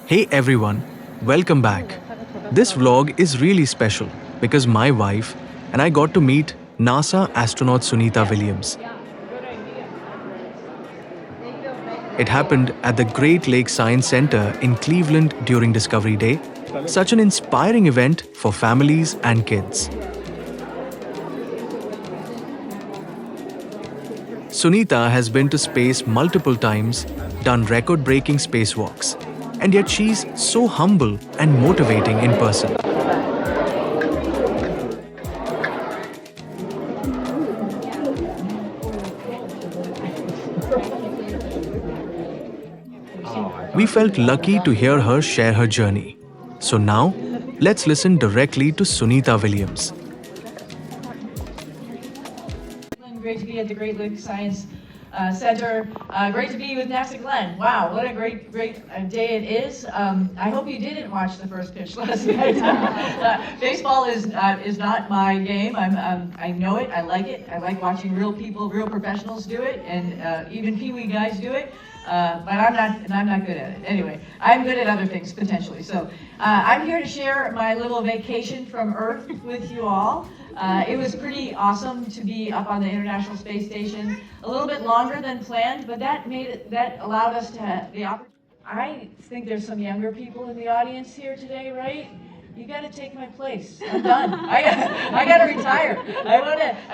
Hey everyone, welcome back. This vlog is really special because my wife and I got to meet NASA astronaut Sunita Williams. It happened at the Great Lakes Science Center in Cleveland during Discovery Day. Such an inspiring event for families and kids. Sunita has been to space multiple times, done record-breaking spacewalks, and yet she's so humble and motivating in person. We felt lucky to hear her share her journey. So now, let's listen directly to Sunita Williams. Great to be at the Great Lakes Science Center. Great to be with NASA Glenn. Wow, what a great day it is. I hope you didn't watch the first pitch last night. Baseball is not my game. I know it. I like it. I like watching real people, real professionals do it, and even Pee-wee guys do it. But I'm not good at it. Anyway, I'm good at other things potentially. So I'm here to share my little vacation from Earth with you all. It was pretty awesome to be up on the International Space Station, a little bit longer than planned, but that allowed us to have the opportunity. I think there's some younger people in the audience here today, right? You got to take my place. I'm done. I got to retire. I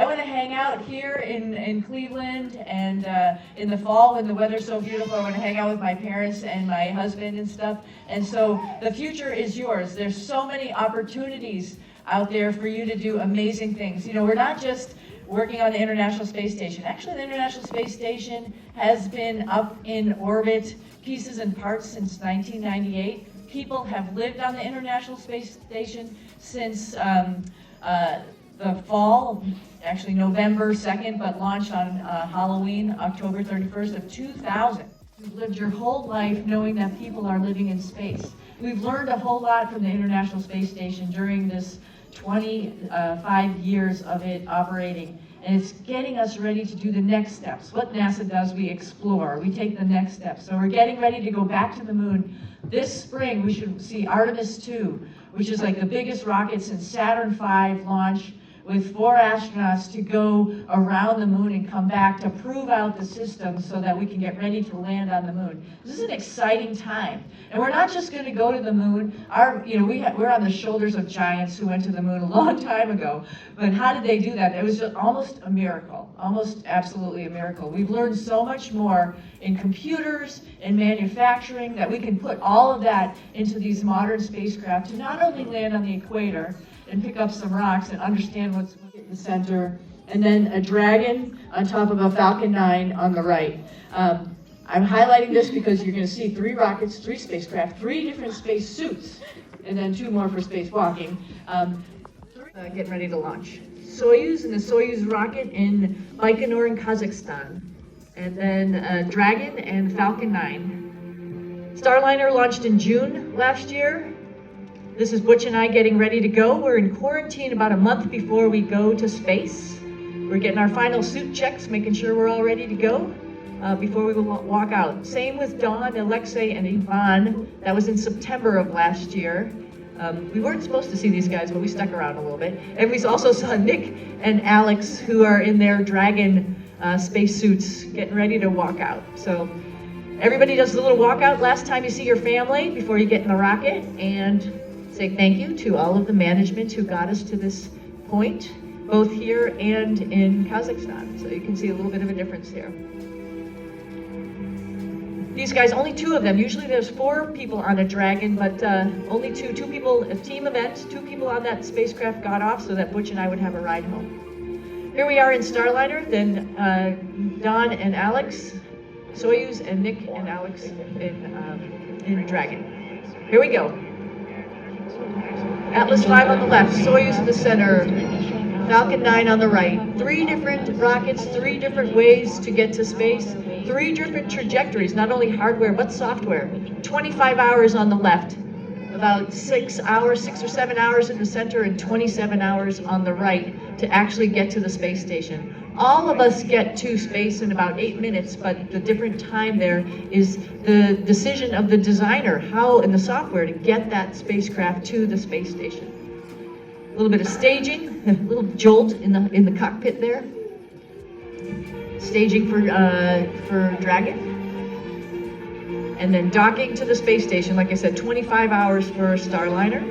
want to hang out here in Cleveland, and in the fall when the weather's so beautiful, I want to hang out with my parents and my husband and stuff. And so the future is yours. There's so many opportunities out there for you to do amazing things. You know, we're not just working on the International Space Station. Actually, the International Space Station has been up in orbit, pieces and parts, since 1998. People have lived on the International Space Station since the fall, actually November 2nd, but launched on Halloween, October 31st of 2000. You've lived your whole life knowing that people are living in space. We've learned a whole lot from the International Space Station during this 25 years of it operating. And it's getting us ready to do the next steps. What NASA does, we explore, we take the next steps. So we're getting ready to go back to the moon. This spring, we should see Artemis 2, which is like the biggest rocket since Saturn V launch, with 4 astronauts to go around the moon and come back to prove out the system so that we can get ready to land on the moon. This is an exciting time. And we're not just going to go to the moon. We're on the shoulders of giants who went to the moon a long time ago. But how did they do that? It was just almost a miracle, almost absolutely a miracle. We've learned so much more in computers and manufacturing that we can put all of that into these modern spacecraft to not only land on the equator and pick up some rocks and understand what's in the center, and then a Dragon on top of a Falcon 9 on the right. I'm highlighting this because you're going to see 3 rockets, 3 spacecraft, 3 different space suits, and then 2 more for spacewalking, getting ready to launch. Soyuz and the Soyuz rocket in Baikonur in Kazakhstan, and then Dragon and Falcon 9. Starliner launched in June last year. This is Butch and I getting ready to go. We're in quarantine about a month before we go to space. We're getting our final suit checks, making sure we're all ready to go before we walk out. Same with Dawn, Alexei, and Ivan. That was in September of last year. We weren't supposed to see these guys, but we stuck around a little bit. And we also saw Nick and Alex, who are in their Dragon spacesuits, getting ready to walk out. So everybody does a little walkout last time you see your family before you get in the rocket, and say thank you to all of the management who got us to this point, both here and in Kazakhstan. So you can see a little bit of a difference here. These guys, only 2 of them. Usually there's 4 people on a Dragon, but only 2 people, a team event, 2 people on that spacecraft got off so that Butch and I would have a ride home. Here we are in Starliner, then Don and Alex, Soyuz, and Nick and Alex in Dragon. Here we go. Atlas V on the left, Soyuz in the center, Falcon 9 on the right. 3 different rockets, 3 different ways to get to space, 3 different trajectories, not only hardware but software. 25 hours on the left, about 6 or 7 hours in the center, and 27 hours on the right to actually get to the space station. All of us get to space in about 8 minutes, but the different time there is the decision of the designer, how in the software to get that spacecraft to the space station. A little bit of staging, a little jolt in the cockpit there. Staging for Dragon. And then docking to the space station, like I said, 25 hours for Starliner.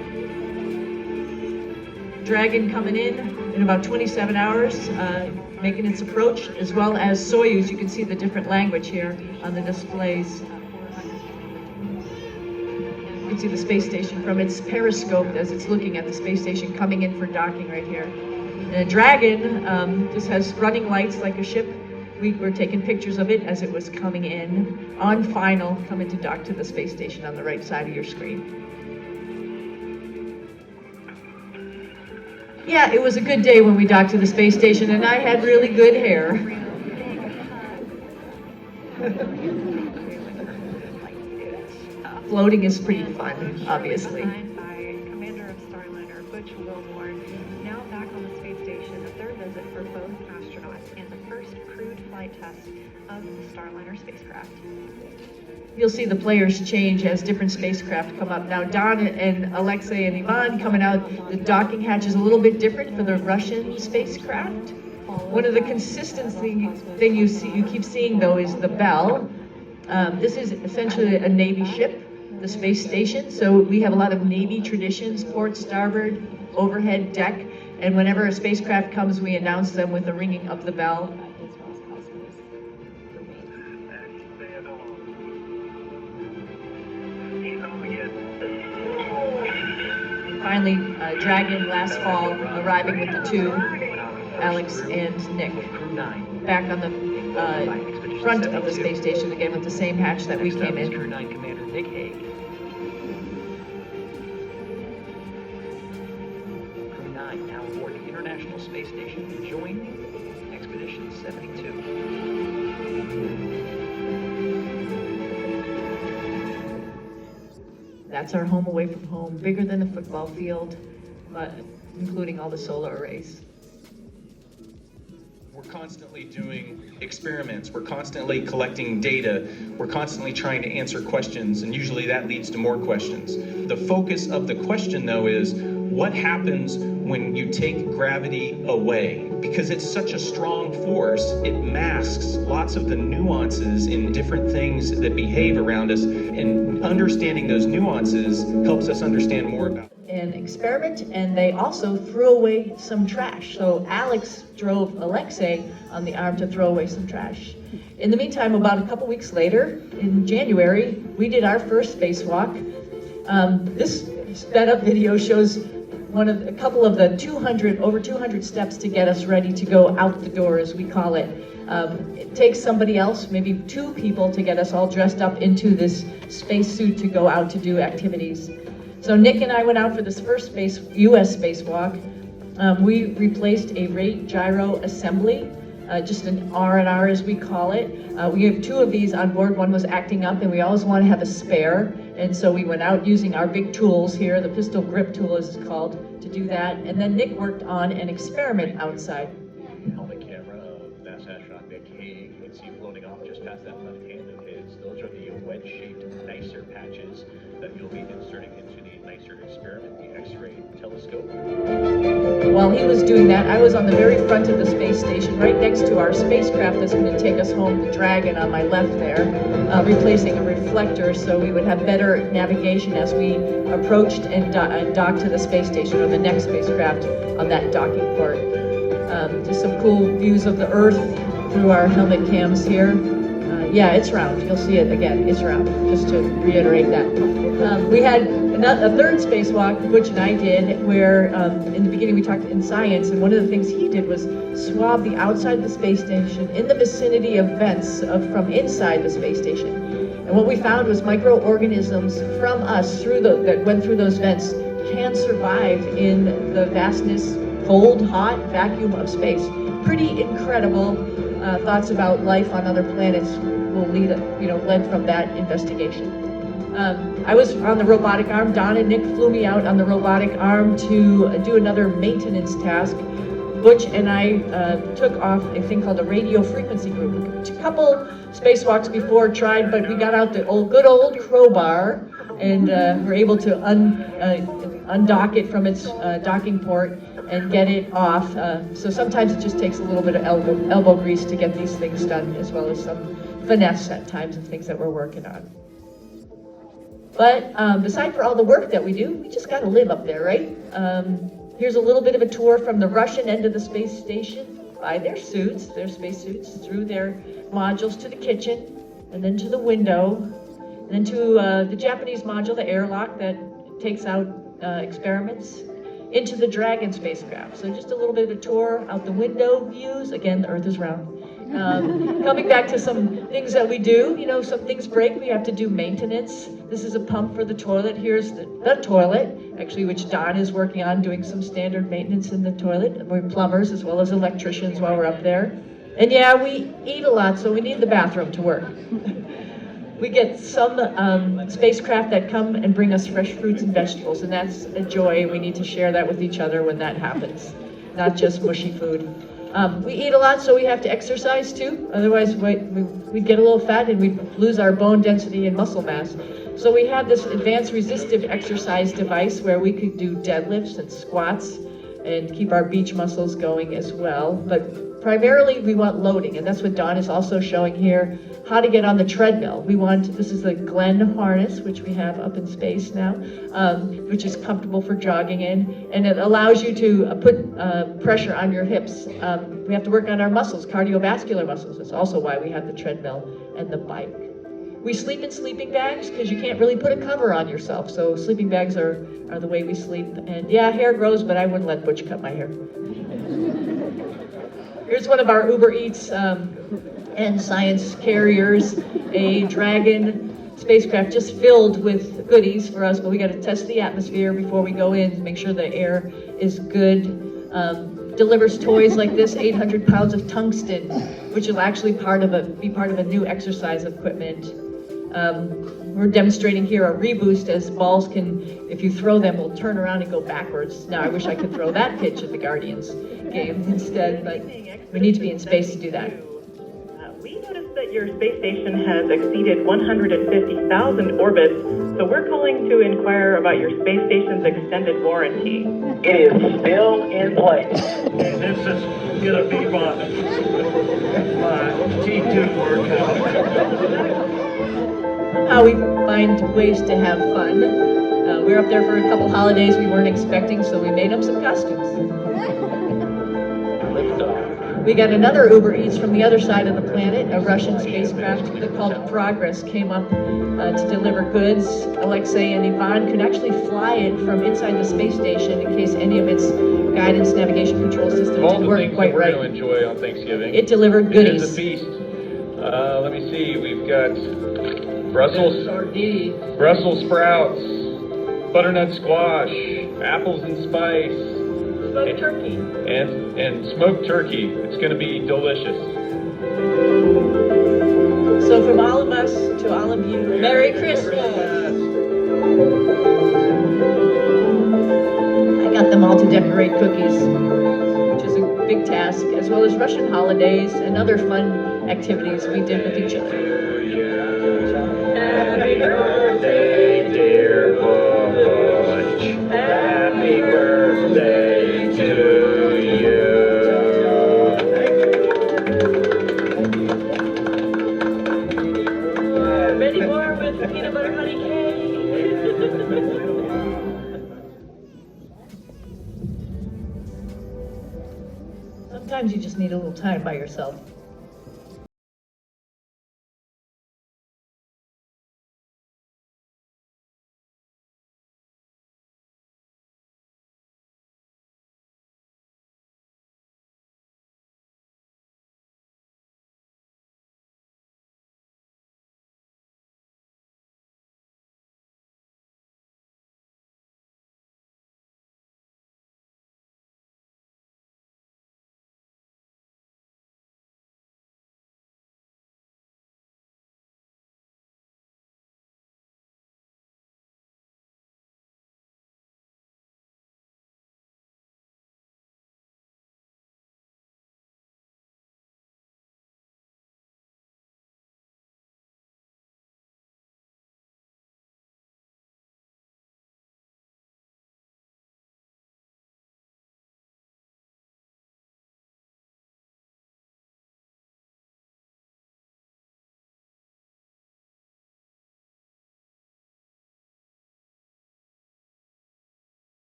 Dragon coming in about 27 hours, making its approach, as well as Soyuz. You can see the different language here on the displays. You can see the space station from its periscope as it's looking at the space station coming in for docking right here. And Dragon just has running lights like a ship. We were taking pictures of it as it was coming in on final, coming to dock to the space station on the right side of your screen. Yeah, it was a good day when we docked to the space station, and I had really good hair. Floating is pretty fun, obviously. Commander of Starliner, now back on the space station, a third visit for both astronauts and the first crewed flight test of the Starliner spacecraft. You'll see the players change as different spacecraft come up. Now Don and Alexei and Ivan coming out, the docking hatch is a little bit different for the Russian spacecraft. One of the consistent thing you keep seeing though is the bell. This is essentially a Navy ship, the space station, so we have a lot of Navy traditions, port, starboard, overhead, deck, and whenever a spacecraft comes, we announce them with the ringing of the bell. Finally, Dragon last fall arriving with the two, Alex and Nick, back on the front of the space station again with the same hatch that we came in. Crew 9 Commander Nick Hague. Crew 9 now aboard the International Space Station to join Expedition 72. That's our home away from home, bigger than a football field, but including all the solar arrays. We're constantly doing experiments, we're constantly collecting data, we're constantly trying to answer questions, and usually that leads to more questions. The focus of the question, though, is what happens when you take gravity away? Because it's such a strong force, it masks lots of the nuances in different things that behave around us, and understanding those nuances helps us understand more about an experiment, and they also threw away some trash. So Alex drove Alexei on the arm to throw away some trash. In the meantime, about a couple weeks later, in January, we did our first spacewalk. This sped up video shows a couple of the over 200 steps to get us ready to go out the door, as we call it. It takes somebody else, maybe two people, to get us all dressed up into this spacesuit to go out to do activities. So Nick and I went out for this first U.S. spacewalk. We replaced a rate gyro assembly, just an R&R as we call it. We have two of these on board. One was acting up, and we always want to have a spare. And so we went out using our big tools here, the pistol grip tool as it's called, to do that. And then Nick worked on an experiment outside. Helmet camera of NASA astronaut Nick Hague. You can see floating off just past that left hand of his. Those are the wedge-shaped nicer patches that you'll be inserting into the nicer experiment, the X-ray telescope. While he was doing that, I was on the very front of the space station, right next to our spacecraft that's going to take us home, the Dragon on my left there, replacing a reflector so we would have better navigation as we approached and docked to the space station, or the next spacecraft on that docking port. Just some cool views of the Earth through our helmet cams here. Yeah, it's round. You'll see it again. It's round, just to reiterate that. We had a third spacewalk, Butch and I did, where in the beginning we talked in science, and one of the things he did was swab the outside of the space station in the vicinity of vents from inside the space station. And what we found was microorganisms from us that went through those vents can survive in the vastness, cold, hot vacuum of space. Pretty incredible thoughts about life on other planets will led from that investigation. I was on the robotic arm. Don and Nick flew me out on the robotic arm to do another maintenance task. Butch and I took off a thing called a radio frequency group. A couple spacewalks before tried, but we got out the good old crowbar and were able to undock it from its docking port and get it off. So sometimes it just takes a little bit of elbow grease to get these things done, as well as some finesse at times of things that we're working on. But beside for all the work that we do, we just got to live up there, right? Here's a little bit of a tour from the Russian end of the space station by their suits, their spacesuits, through their modules to the kitchen, and then to the window, and then to the Japanese module, the airlock that takes out experiments, into the Dragon spacecraft. So just a little bit of a tour out the window views. Again, the Earth is round. Coming back to some things that we do, you know, some things break, we have to do maintenance. This is a pump for the toilet. Here's the toilet, actually, which Don is working on, doing some standard maintenance in the toilet. We're plumbers as well as electricians while we're up there. And yeah, we eat a lot, so we need the bathroom to work. We get some spacecraft that come and bring us fresh fruits and vegetables, and that's a joy. We need to share that with each other when that happens, not just mushy food. We eat a lot, so we have to exercise too. Otherwise, we'd get a little fat and we'd lose our bone density and muscle mass. So we have this advanced resistive exercise device where we could do deadlifts and squats and keep our beach muscles going as well. But primarily, we want loading, and that's what Don is also showing here, how to get on the treadmill. This is the Glenn harness, which we have up in space now, which is comfortable for jogging in, and it allows you to put pressure on your hips. We have to work on our muscles, cardiovascular muscles. That's also why we have the treadmill and the bike. We sleep in sleeping bags because you can't really put a cover on yourself, so sleeping bags are the way we sleep. And yeah, hair grows, but I wouldn't let Butch cut my hair. Here's one of our Uber Eats and science carriers, a Dragon spacecraft just filled with goodies for us, but we got to test the atmosphere before we go in to make sure the air is good. Delivers toys like this, 800 pounds of tungsten, which will actually be part of a new exercise equipment. We're demonstrating here a reboost, as balls can, if you throw them, will turn around and go backwards. Now I wish I could throw that pitch at the Guardians game instead, but we need to be in space to do that. We noticed that your space station has exceeded 150,000 orbits, so we're calling to inquire about your space station's extended warranty. It is still in place. And this is gonna be my T2 workout. How we find ways to have fun. We were up there for a couple holidays we weren't expecting, so we made up some costumes. We got another Uber Eats from the other side of the planet. A Russian spacecraft called Progress came up to deliver goods. Alexei and Ivan could actually fly it from inside the space station in case any of its guidance navigation control system didn't work quite right. All the things that we're going to enjoy on Thanksgiving. It delivered goodies. It is a feast. Let me see. We've got Brussels sprouts, butternut squash, apples and spice. Smoked turkey. And smoked turkey. It's going to be delicious. So from all of us to all of you, Merry Christmas. I got them all to decorate cookies, which is a big task, as well as Russian holidays and other fun activities we did with each other. Happy birthday, dear Butch. Happy birthday to you. Ready more with peanut butter honey cake. Sometimes you just need a little time by yourself.